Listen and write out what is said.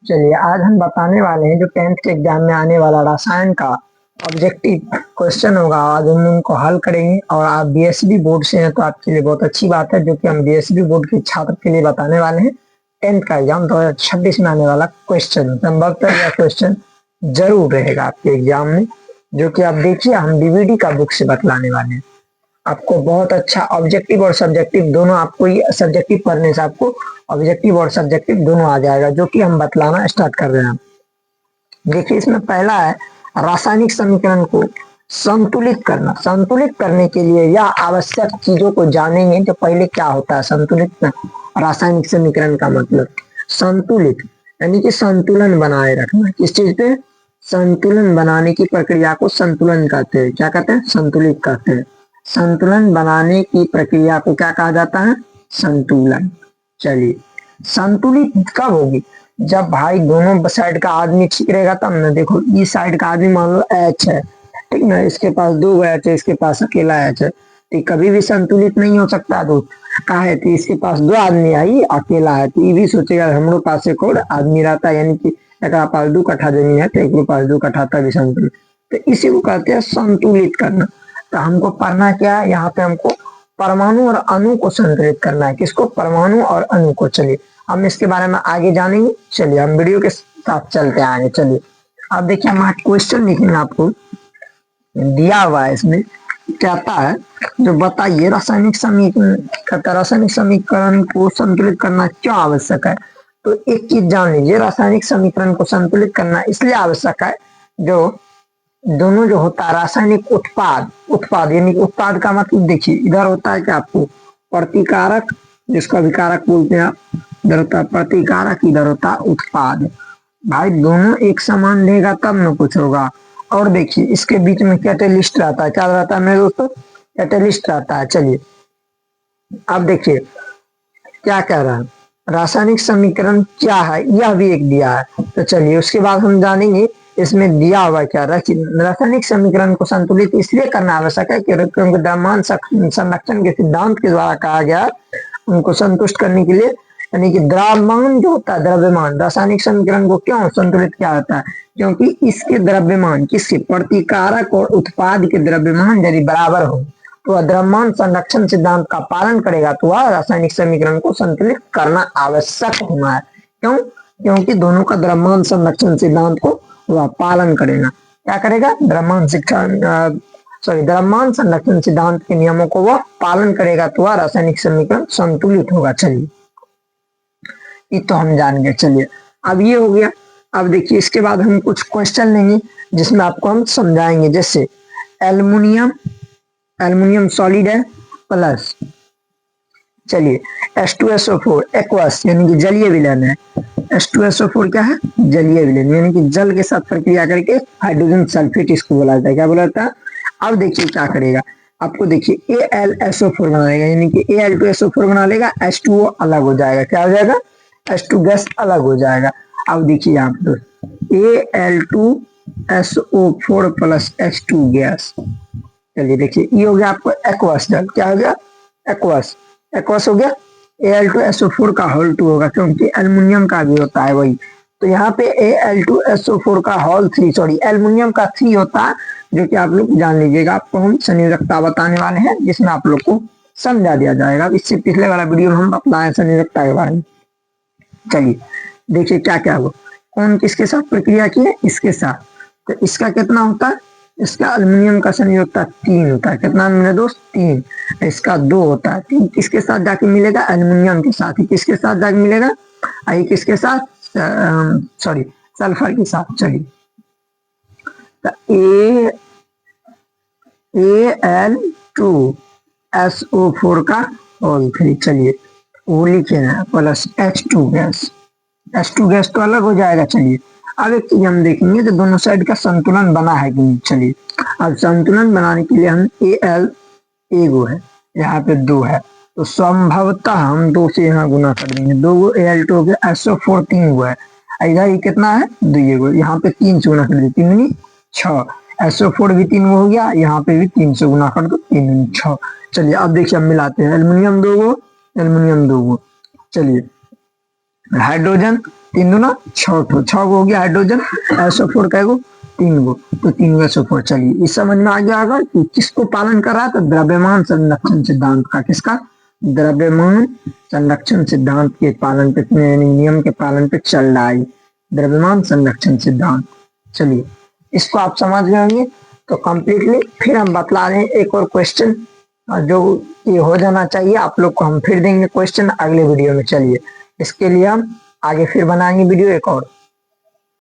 चलिए आज हम बताने वाले हैं जो 10th के एग्जाम में आने वाला रसायन का ऑब्जेक्टिव क्वेश्चन होगा। आज हम उनको हल करेंगे और आप बीएसबी बोर्ड से हैं तो आपके लिए बहुत अच्छी बात है, जो कि हम बीएसबी बोर्ड के छात्र के लिए बताने वाले हैं। 10th का एग्जाम 2026 में आने वाला क्वेश्चन संभवतः यह क्वेश्चन जरूर रहेगा आपके एग्जाम में, जो कि आप देखिए हम डीवीडी का बुक से बतलाने वाले हैं। आपको बहुत अच्छा ऑब्जेक्टिव और सब्जेक्टिव दोनों, आपको ये सब्जेक्टिव पढ़ने से आपको ऑब्जेक्टिव और सब्जेक्टिव दोनों आ जाएगा, जो कि हम बतलाना स्टार्ट कर रहे हैं। देखिए इसमें पहला है रासायनिक समीकरण को संतुलित करना। संतुलित करने के लिए या आवश्यक चीजों को जानेंगे। तो पहले क्या होता है संतुलित रासायनिक समीकरण का मतलब संतुलित यानी कि संतुलन बनाए रखना। किस चीज पे? संतुलन बनाने की प्रक्रिया को संतुलन कहते हैं। क्या कहते हैं? संतुलित कहते हैं। संतुलन बनाने की प्रक्रिया को क्या कहा जाता है? संतुलन। चलिए संतुलित कब होगी? जब भाई दोनों साइड का आदमी ठीक रहेगा तब ना। देखो इस साइड का आदमी मान लो एच है, ठीक ना, इसके पास दो एच है, इसके पास अकेला एच है, तो कभी भी संतुलित नहीं हो सकता। दो कहा है तो इसके पास दो आदमी आई अकेला है, तो ये भी सोचेगा हमारे पास एक और आदमी रहता है, यानी कि एक पास 2 कट्ठा जमीन है तो एक पास 2 कट्ठा, तभी संतुलित। तो इसी को कहते हैं संतुलित करना। तो हमको पढ़ना क्या है यहाँ पे? हमको परमाणु और अणु को संतुलित करना है। किसको? परमाणु और अणु को। चलिए हम इसके बारे में आगे जानेंगे। चलिए हम वीडियो के साथ चलते हैं आगे। चलिए अब देखिए हम क्वेश्चन लिखेंगे, आपको दिया हुआ है। इसमें कहता है जो बताइए रासायनिक समीकरण को संतुलित करना क्यों आवश्यक है। तो एक चीज जान लीजिए, रासायनिक समीकरण को संतुलित करना इसलिए आवश्यक है, जो दोनों जो होता है रासायनिक उत्पाद, उत्पाद यानी उत्पाद का मतलब देखिए इधर होता है क्या आपको प्रतिकारक, जिसको अभिकारक बोलते हैं आप, इधर होता है प्रतिकारक, इधर होता है उत्पाद। भाई दोनों एक समान लेगा तब ना कुछ होगा। और देखिए इसके बीच में कैटेलिस्ट रहता है। क्या रहता है मेरे दोस्तों? कैटेलिस्ट रहता है। चलिए अब देखिए क्या कह रहा है, रासायनिक समीकरण क्या है यह भी एक दिया है। तो चलिए उसके बाद हम जानेंगे इसमें दिया हुआ क्या। रासायनिक समीकरण को संतुलित इसलिए करना आवश्यक है क्योंकि द्रव्यमान संरक्षण के सिद्धांत के द्वारा कहा गया उनको संतुष्ट करने के लिए, यानी कि द्रव्यमान जो होता है, द्रव्यमान रासायनिक समीकरण को क्यों संतुलित किया जाता है? क्योंकि इसके द्रव्यमान, किसके? प्रतिकारक और उत्पाद के द्रव्यमान यदि बराबर हो तो द्रव्यमान संरक्षण सिद्धांत का पालन करेगा, तो वह रासायनिक समीकरण को संतुलित करना आवश्यक होना है। क्यों? क्योंकि दोनों का द्रव्यमान संरक्षण सिद्धांत को वह पालन करेगा। क्या करेगा? द्रव्यमान संरक्षण सिद्धांत के नियमों को वह पालन करेगा, तो वह रासायनिक समीकरण संतुलित होगा। चलिए ये तो हम जान गए। चलिए अब ये हो गया। अब देखिए इसके बाद हम कुछ क्वेश्चन लेंगे जिसमें आपको हम समझाएंगे। जैसे एल्युमिनियम सॉलिड है प्लस, चलिए H2SO4 एक्वस यानी कि जलीय विलयन है। H2SO4 क्या है? जलीय विलयन, यानी कि जल के साथ प्रक्रिया करके हाइड्रोजन सल्फेट इसको बोला जाता है। क्या बोला जाता है? अब देखिए क्या करेगा, आपको देखिए AlSO4 बनाएगा, यानी कि Al2SO4 बना लेगा, H2O अलग हो जाएगा। क्या हो जाएगा? H2 गैस अलग हो जाएगा। अब देखिए यहाँ पे Al2SO4 प्लस H2 गैस। चलिए देखिए ये हो गया आपको एक्वस जल। क्या हो गया? एक्वस। एक्वस हो गया। Al2SO4 का होल 2 होगा, क्योंकि एल्युमिनियम का भी होता है वही। तो यहाँ पे Al2SO4 का होल 3, सॉरी एल्युमिनियम का 3 होता है, जो कि आप लोग जान लीजिएगा। आपको हम संयोजकता बताने वाले हैं जिसमें आप लोग को समझा दिया जाएगा। इससे पिछले वाला वीडियो में हम अपनाए संयोजकता के बारे में। चलिए देखिए क्या क्या हुआ, कौन किसके साथ प्रक्रिया की है? इसके साथ। तो इसका कितना होता है? इसका एल्युमिनियम का संयोजकता 3 होता है। कितना मेरे दोस्त? 3। इसका 2 होता है। 3 किसके साथ जाके मिलेगा? एल्युमिनियम के साथ ही। किसके साथ जाके मिलेगा? आई किसके साथ? सॉरी सल्फर के साथ। चलिए Al2SO4 का होल 3, चलिए वो लिखे ना, plus H2 gas. H2 gas तो अलग हो जाएगा। चलिए अब एक चीज हम देखेंगे कि दोनों साइड का संतुलन बना है कि नहीं। चलिए अब संतुलन बनाने के लिए हम Al एगो है, यहाँ पे 2 है, तो संभवतः हम 2 से यहाँ गुना कर देंगे। 2 Al2 हो गया, SO4 3 हुआ है, इधर ये कितना है? 2 यहाँ पे 3 से गुना कर दिए, 3 6। SO4 भी 3 हो गया, यहाँ पे भी 3 से गुना कर दो, 3 6। चलिए अब देखिए हम मिलाते हैं, एल्युमिनियम 2 गो, एल्युमिनियम 2 गो। चलिए हाइड्रोजन तीन दूना छह ठो, छह गो हो गया हाइड्रोजन, SO4 का गो 3 गो, तो 3 गो SO4। चलिए इस समझ में आ गया होगा कि किसको पालन कर रहा है, तो द्रव्यमान संरक्षण सिद्धांत का। किसका? द्रव्यमान संरक्षण सिद्धांत के पालन पे, नियम के पालन पे चल रहा है द्रव्यमान संरक्षण सिद्धांत। चलिए इसको आप समझ गए होंगे तो कंप्लीटली। फिर हम बतला रहे हैं एक और क्वेश्चन जो ये हो जाना चाहिए आप लोग को, हम फिर देंगे क्वेश्चन अगले वीडियो में। चलिए इसके लिए हम आगे फिर बनाएंगे वीडियो एक और।